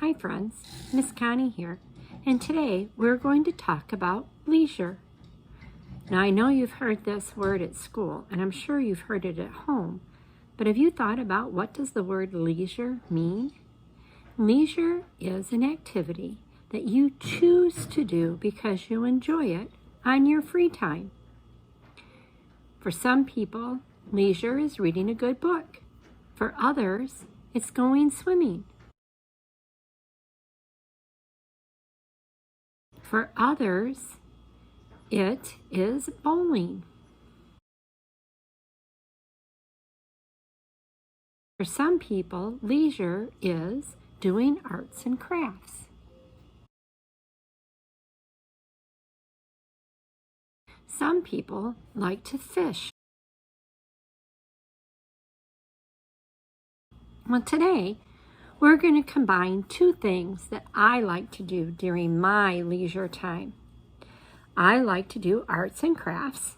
Hi friends, Miss Connie here, and today we're going to talk about leisure. Now I know you've heard this word at school, and I'm sure you've heard it at home, but have you thought about what does the word leisure mean? Leisure is an activity that you choose to do because you enjoy it on your free time. For some people, leisure is reading a good book. For others, it's going swimming. For others, it is bowling. For some people, leisure is doing arts and crafts. Some people like to fish. Well, today, we're going to combine two things that I like to do during my leisure time. I like to do arts and crafts,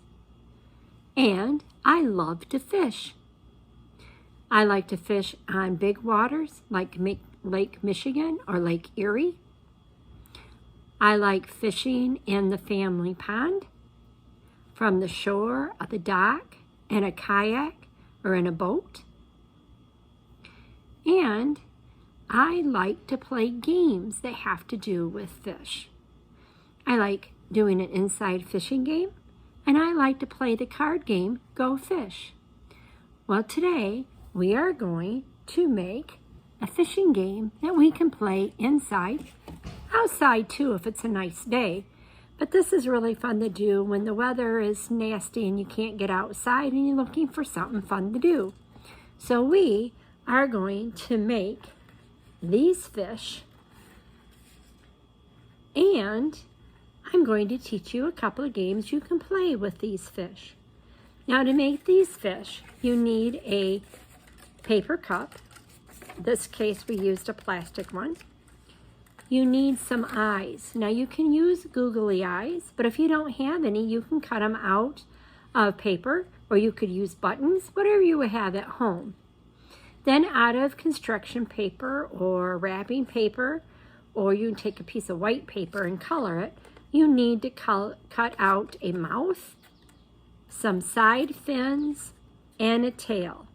and I love to fish. I like to fish on big waters like Lake Michigan or Lake Erie. I like fishing in the family pond, from the shore of the dock, in a kayak or in a boat. And I like to play games that have to do with fish. I like doing an inside fishing game, and I like to play the card game, Go Fish. Well, today we are going to make a fishing game that we can play inside, outside too if it's a nice day. But this is really fun to do when the weather is nasty and you can't get outside and you're looking for something fun to do. So we are going to make these fish, and I'm going to teach you a couple of games you can play with these fish. Now, to make these fish, you need a paper cup. In this case, we used a plastic one. You need some eyes. Now, you can use googly eyes, but if you don't have any, you can cut them out of paper, or you could use buttons, whatever you have at home. Then out of construction paper or wrapping paper, or you can take a piece of white paper and color it, you need to cut out a mouth, some side fins, and a tail.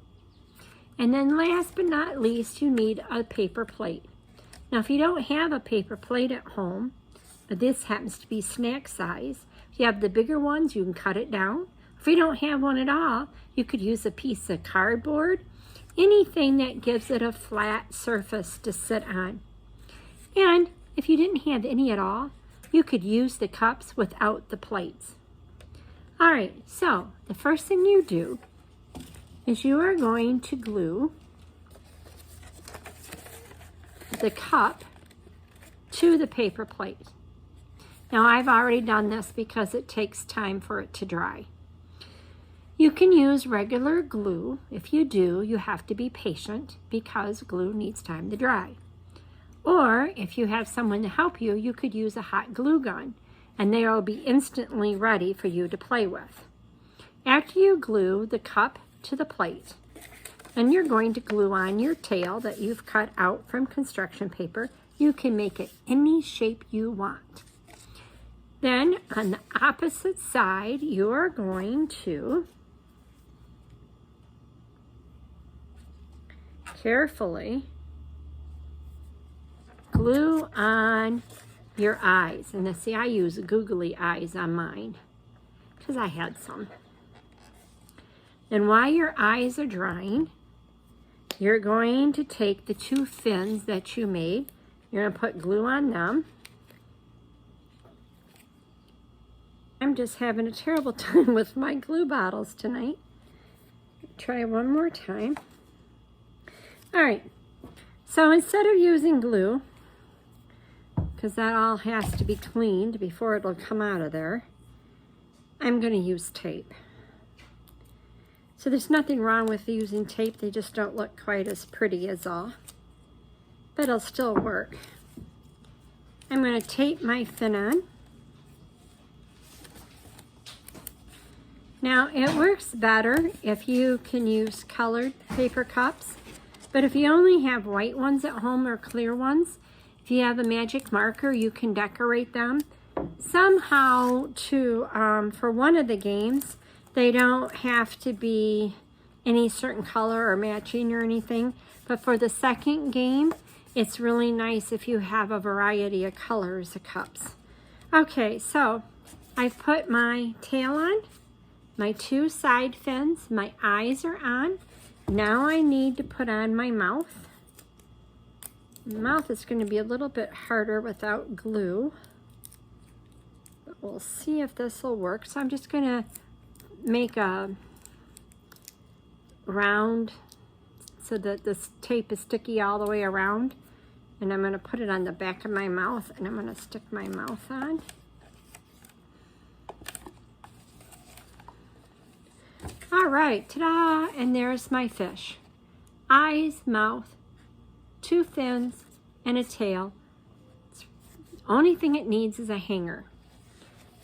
And then last but not least, you need a paper plate. Now if you don't have a paper plate at home, but this happens to be snack size, if you have the bigger ones, you can cut it down. If you don't have one at all, you could use a piece of cardboard, anything that gives it a flat surface to sit on. And if you didn't have any at all, you could use the cups without the plates. All right, so the first thing you do is you are going to glue the cup to the paper plate. Now I've already done this because it takes time for it to dry. You can use regular glue. If you do, you have to be patient because glue needs time to dry. Or if you have someone to help you, you could use a hot glue gun, and they will be instantly ready for you to play with. After you glue the cup to the plate, and you're going to glue on your tail that you've cut out from construction paper, you can make it any shape you want. Then on the opposite side, you are going to carefully glue on your eyes. And see, I use googly eyes on mine because I had some. And while your eyes are drying, you're going to take the two fins that you made. You're going to put glue on them. I'm just having a terrible time with my glue bottles tonight. Try one more time. All right, so instead of using glue, because that all has to be cleaned before it'll come out of there, I'm going to use tape. So there's nothing wrong with using tape, they just don't look quite as pretty as all, but it'll still work. I'm going to tape my fin on. Now it works better if you can use colored paper cups, but if you only have white ones at home or clear ones, If you have a magic marker, you can decorate them. Somehow, for one of the games, they don't have to be any certain color or matching or anything. But for the second game, it's really nice if you have a variety of colors of cups. Okay, so I've put my tail on, my 2 side fins, my eyes are on. Now I need to put on my mouth. The mouth is going to be a little bit harder without glue. But we'll see if this will work. So I'm just going to make a round so that this tape is sticky all the way around. And I'm going to put it on the back of my mouth, and I'm going to stick my mouth on. All right, ta-da, and there's my fish. Eyes, mouth, 2 fins, and a tail. The only thing it needs is a hanger.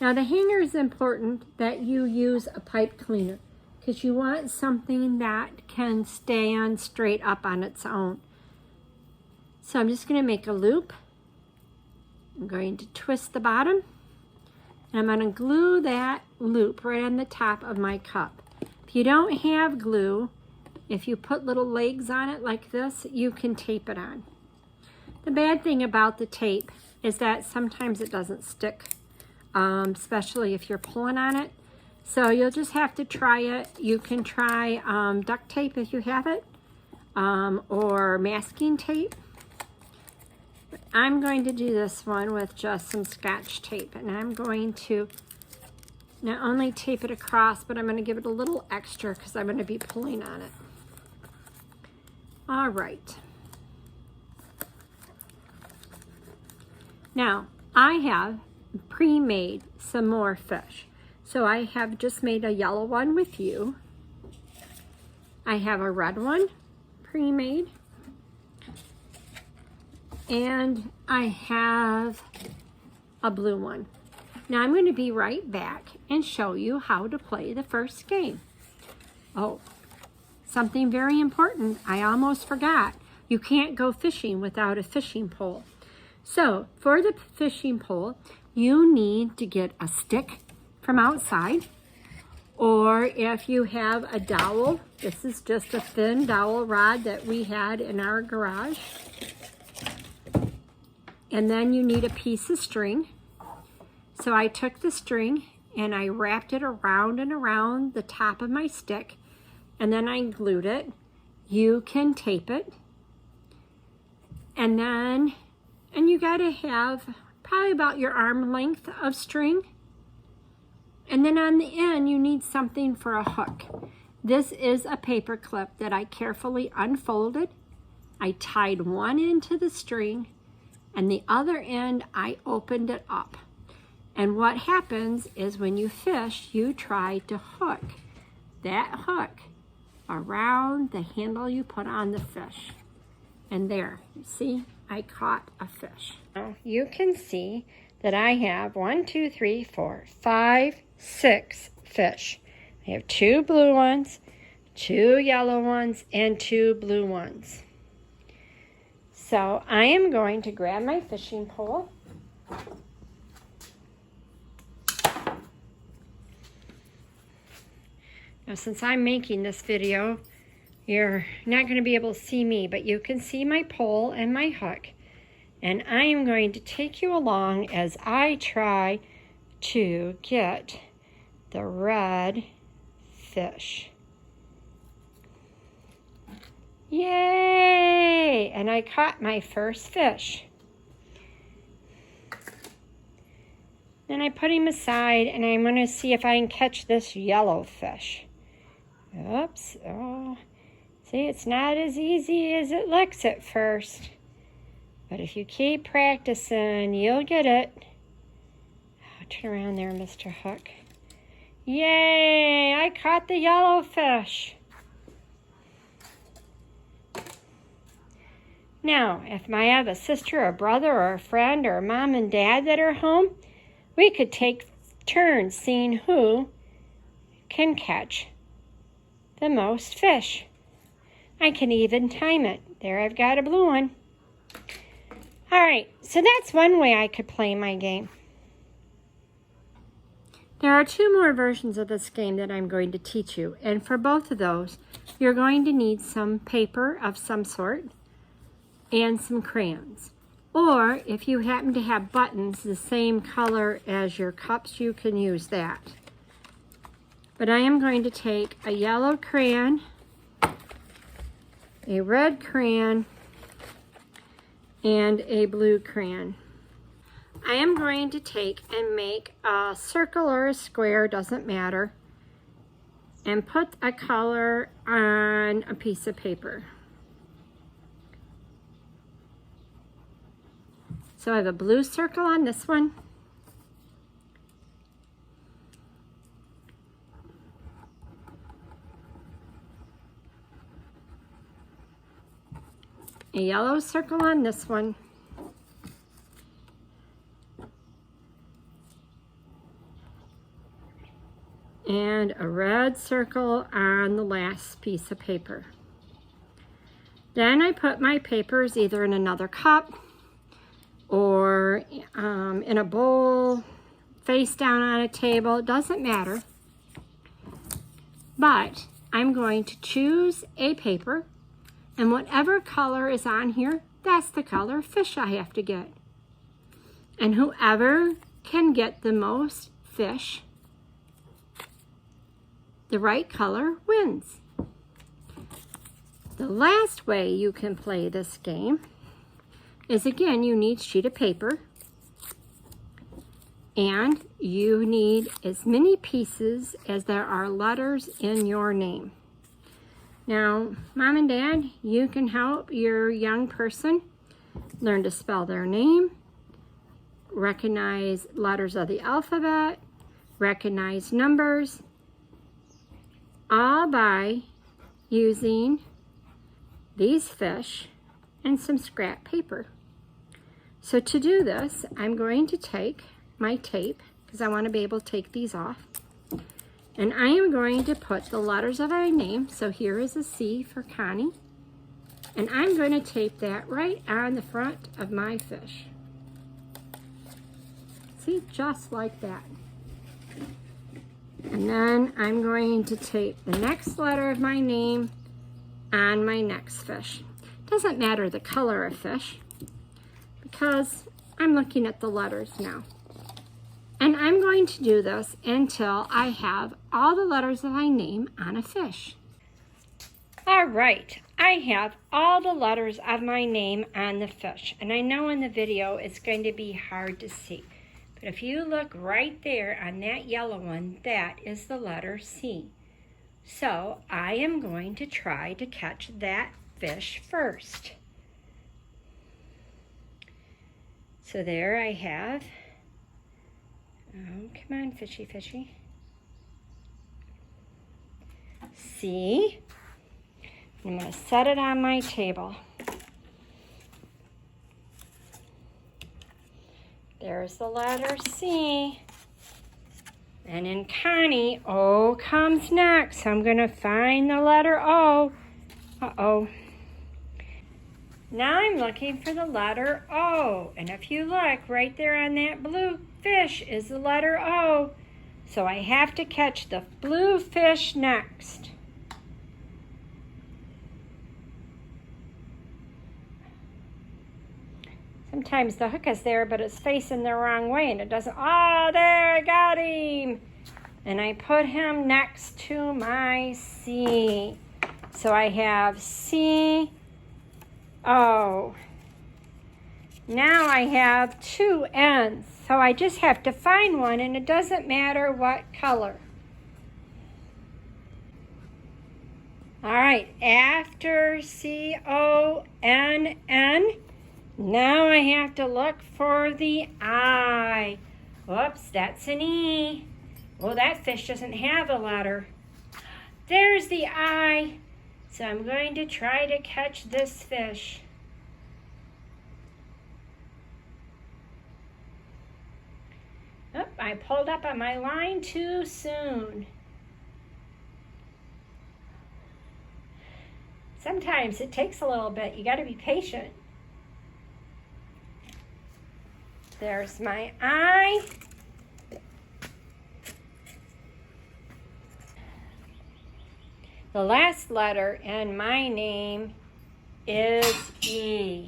Now the hanger is important that you use a pipe cleaner because you want something that can stand straight up on its own. So I'm just going to make a loop. I'm going to twist the bottom, and I'm going to glue that loop right on the top of my cup. If you don't have glue, if you put little legs on it like this, you can tape it on. The bad thing about the tape is that sometimes it doesn't stick, especially if you're pulling on it. So you'll just have to try it. You can try duct tape if you have it, or masking tape. I'm going to do this one with just some Scotch tape, and I'm going to not only tape it across, but I'm going to give it a little extra because I'm going to be pulling on it. All right. Now, I have pre-made some more fish. So I have just made a yellow one with you. I have a red one pre-made. And I have a blue one. Now I'm going to be right back and show you how to play the first game. Oh, something very important. I almost forgot. You can't go fishing without a fishing pole. So for the fishing pole, you need to get a stick from outside. Or if you have a dowel, this is just a thin dowel rod that we had in our garage. And then you need a piece of string. So I took the string and I wrapped it around and around the top of my stick, and then I glued it. You can tape it. And you gotta have probably about your arm length of string. And then on the end, you need something for a hook. This is a paper clip that I carefully unfolded. I tied one end to the string, and the other end, I opened it up. And what happens is when you fish, you try to hook that hook around the handle you put on the fish. And there, you see, I caught a fish. Now you can see that I have 1, 2, 3, 4, 5, 6 fish. I have 2 blue ones, 2 yellow ones, and 2 blue ones. So I am going to grab my fishing pole. Now since I'm making this video, you're not going to be able to see me, but you can see my pole and my hook. And I am going to take you along as I try to get the red fish. Yay! And I caught my first fish. Then I put him aside, and I'm going to see if I can catch this yellow fish. Oops. Oh. See, it's not as easy as it looks at first. But if you keep practicing, you'll get it. Oh, turn around there, Mr. Hook. Yay! I caught the yellow fish. Now, if I have a sister or a brother or a friend or a mom and dad that are home, we could take turns seeing who can catch the most fish. I can even time it. There, I've got a blue one. All right, so that's one way I could play my game. There are two more versions of this game that I'm going to teach you, and for both of those, you're going to need some paper of some sort and some crayons. Or if you happen to have buttons the same color as your cups, you can use that. But I am going to take a yellow crayon, a red crayon, and a blue crayon. I am going to take and make a circle or a square, doesn't matter, and put a color on a piece of paper. So I have a blue circle on this one. A yellow circle on this one. And a red circle on the last piece of paper. Then I put my papers either in another cup or in a bowl, face down on a table, it doesn't matter. But I'm going to choose a paper, and whatever color is on here, that's the color fish I have to get. And whoever can get the most fish, the right color, wins. The last way you can play this game is, again, you need a sheet of paper and you need as many pieces as there are letters in your name. Now, Mom and Dad, you can help your young person learn to spell their name, recognize letters of the alphabet, recognize numbers, all by using these fish and some scrap paper. So to do this, I'm going to take my tape, because I want to be able to take these off, and I am going to put the letters of my name. So here is a C for Connie, and I'm going to tape that right on the front of my fish. See, just like that. And then I'm going to tape the next letter of my name on my next fish. Doesn't matter the color of fish, because I'm looking at the letters now. And I'm going to do this until I have all the letters of my name on a fish. All right, I have all the letters of my name on the fish. And I know in the video it's going to be hard to see. But if you look right there on that yellow one, that is the letter C. So I am going to try to catch that fish first. So there I have, oh, come on, fishy, fishy. C. I'm going to set it on my table. There's the letter C. And in Connie, O comes next. So I'm going to find the letter O. Uh-oh. Now I'm looking for the letter O. And if you look right there on that blue fish is the letter O. So I have to catch the blue fish next. Sometimes the hook is there, but it's facing the wrong way and it doesn't. Oh, there, I got him. And I put him next to my C. So I have C, O. Now I have two N's. So I just have to find one, and it doesn't matter what color. All right, after C-O-N-N, now I have to look for the I. Whoops, that's an E. Well, that fish doesn't have a letter. There's the I. So I'm going to try to catch this fish. Oh, I pulled up on my line too soon. Sometimes it takes a little bit. You got to be patient. There's my I. The last letter in my name is E.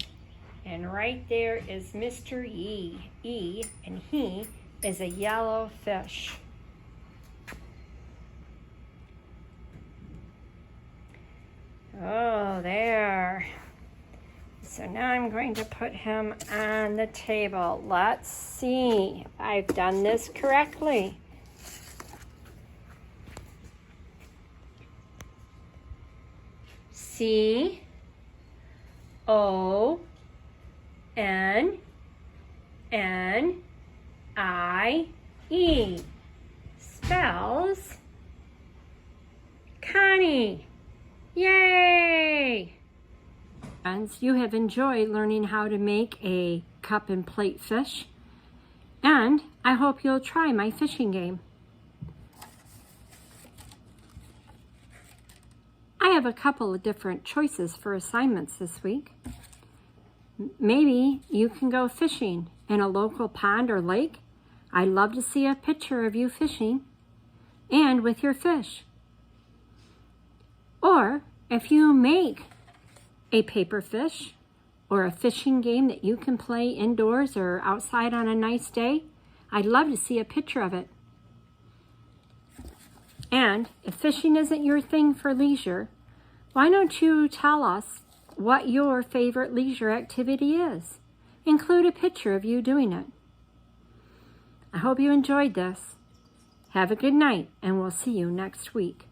And right there is Mr. E, and he is a yellow fish. Oh, there. So now I'm going to put him on the table. Let's see if I've done this correctly. C O N N I E spells Connie. Yay! Friends, you have enjoyed learning how to make a cup and plate fish, and I hope you'll try my fishing game. I have a couple of different choices for assignments this week. Maybe you can go fishing in a local pond or lake. I'd love to see a picture of you fishing and with your fish. Or if you make a paper fish or a fishing game that you can play indoors or outside on a nice day, I'd love to see a picture of it. And if fishing isn't your thing for leisure, why don't you tell us what your favorite leisure activity is? Include a picture of you doing it. I hope you enjoyed this. Have a good night, and we'll see you next week.